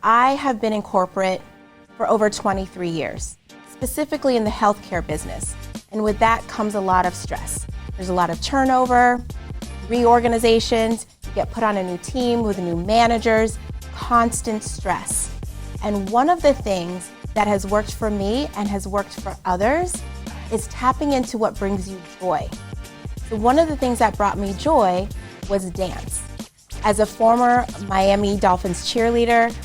I have been in corporate for over 23 years, specifically in the healthcare business. And with that comes a lot of stress. There's a lot of turnover, reorganizations, you get put on a new team with new managers, constant stress. And one of the things that has worked for me and has worked for others is tapping into what brings you joy. So one of the things that brought me joy was dance. As a former Miami Dolphins cheerleader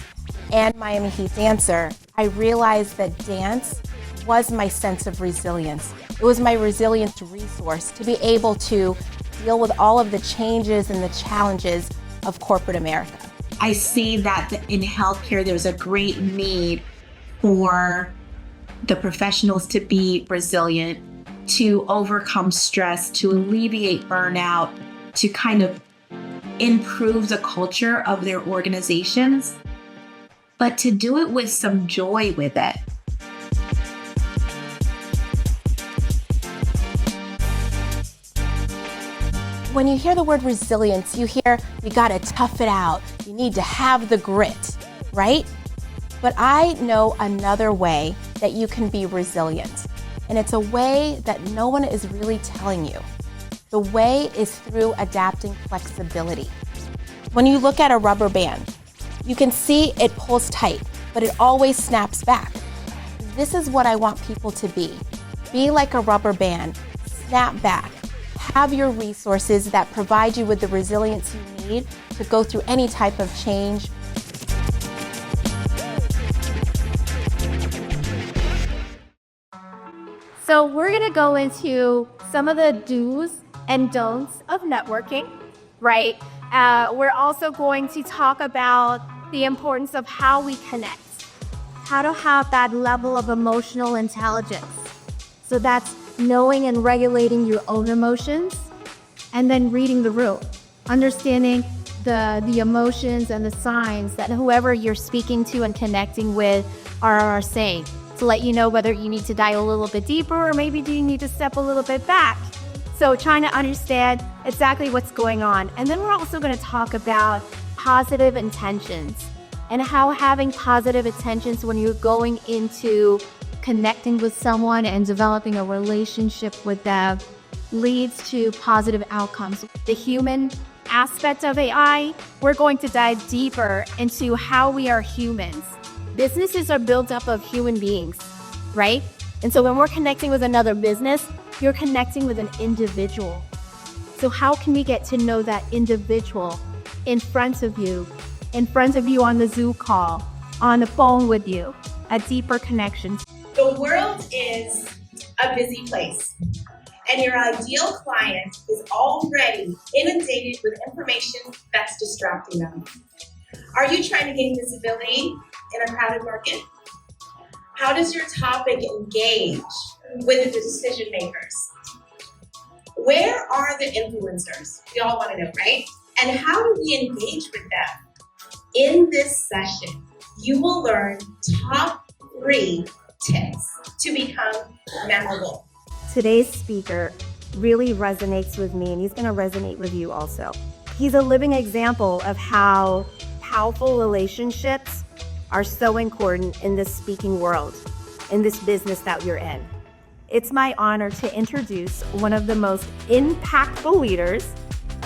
and Miami Heat dancer, I realized that dance was my sense of resilience. It was my resilience resource to be able to deal with all of the changes and the challenges of corporate America. I see that in healthcare, there's a great need for the professionals to be resilient, to overcome stress, to alleviate burnout, to kind of improve the culture of their organizations, but to do it with some joy with it. When you hear the word resilience, you hear you gotta tough it out, you need to have the grit, right? But I know another way that you can be resilient, and it's a way that no one is really telling you. The way is through adapting flexibility. When you look at a rubber band, you can see it pulls tight, but it always snaps back. This is what I want people to be. Be like a rubber band, snap back. Have your resources that provide you with the resilience you need to go through any type of change. So we're gonna go into some of the do's and don'ts of networking, right? We're also going to talk about the importance of how we connect, how to have that level of emotional intelligence. So that's knowing and regulating your own emotions, and then reading the room, understanding the emotions and the signs that whoever you're speaking to and connecting with are saying, to let you know whether you need to dive a little bit deeper or maybe do you need to step a little bit back. So trying to understand exactly what's going on. And then we're also going to talk about positive intentions and how having positive intentions when you're going into connecting with someone and developing a relationship with them leads to positive outcomes. The human aspect of AI, we're going to dive deeper into how we are humans. Businesses are built up of human beings, right? And so when we're connecting with another business, you're connecting with an individual. So how can we get to know that individual in front of you on the Zoom call, on the phone with you, a deeper connection? The world is a busy place, and your ideal client is already inundated with information that's distracting them. Are you trying to gain visibility in a crowded market? How does your topic engage with the decision makers? Where are the influencers? We all want to know, right? And how do we engage with them? In this session, you will learn top 3 tips to become memorable. Today's speaker really resonates with me, and he's going to resonate with you also. He's a living example of how powerful relationships are so important in this speaking world, in this business that we're in. It's my honor to introduce one of the most impactful leaders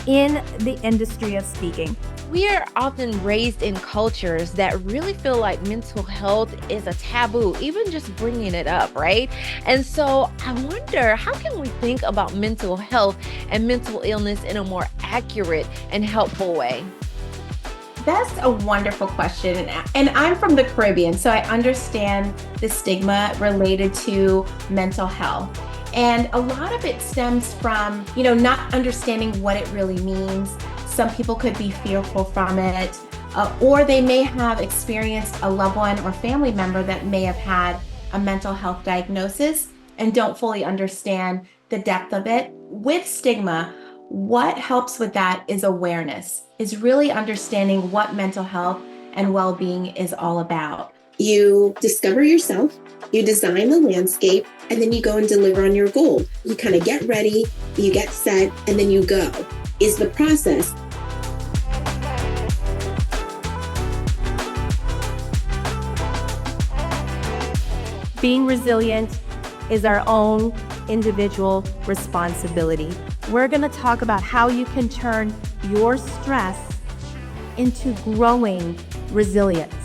in the industry of speaking. We are often raised in cultures that really feel like mental health is a taboo, even just bringing it up, right? And so I wonder, how can we think about mental health and mental illness in a more accurate and helpful way? That's a wonderful question. And I'm from the Caribbean, so I understand the stigma related to mental health. And a lot of it stems from, not understanding what it really means. Some people could be fearful from it, or they may have experienced a loved one or family member that may have had a mental health diagnosis and don't fully understand the depth of it. With stigma, what helps with that is awareness, is really understanding what mental health and well-being is all about. You discover yourself, you design the landscape, and then you go and deliver on your goal. You kind of get ready, you get set, and then you go, is the process. Being resilient is our own individual responsibility. We're going to talk about how you can turn your stress into growing resilience.